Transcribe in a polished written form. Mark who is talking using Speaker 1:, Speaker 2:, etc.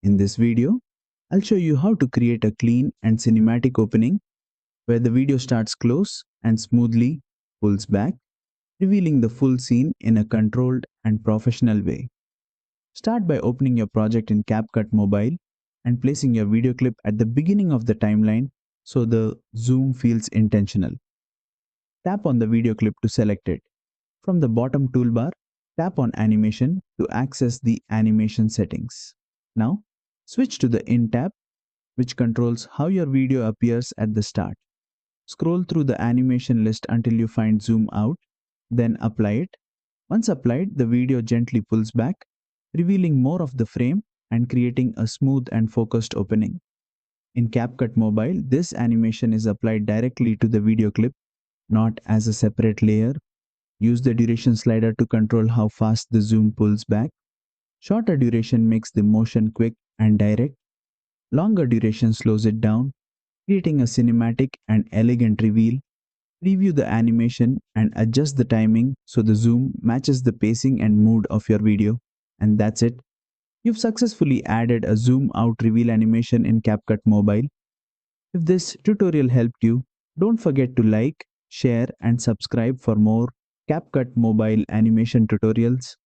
Speaker 1: In this video, I'll show you how to create a clean and cinematic opening where the video starts close and smoothly pulls back, revealing the full scene in a controlled and professional way. Start by opening your project in CapCut Mobile and placing your video clip at the beginning of the timeline so the zoom feels intentional. Tap on the video clip to select it. From the bottom toolbar, tap on Animation to access the animation settings. Now, switch to the In tab, which controls how your video appears at the start. Scroll through the animation list until you find Zoom Out, then apply it. Once applied, the video gently pulls back, revealing more of the frame and creating a smooth and focused opening. In CapCut Mobile, this animation is applied directly to the video clip, not as a separate layer. Use the duration slider to control how fast the zoom pulls back. Shorter duration makes the motion quick and direct. Longer duration slows it down, creating a cinematic and elegant reveal. Preview the animation and adjust the timing so the zoom matches the pacing and mood of your video. And that's it. You've successfully added a zoom out reveal animation in CapCut Mobile. If this tutorial helped you, don't forget to like, share and subscribe for more CapCut Mobile animation tutorials.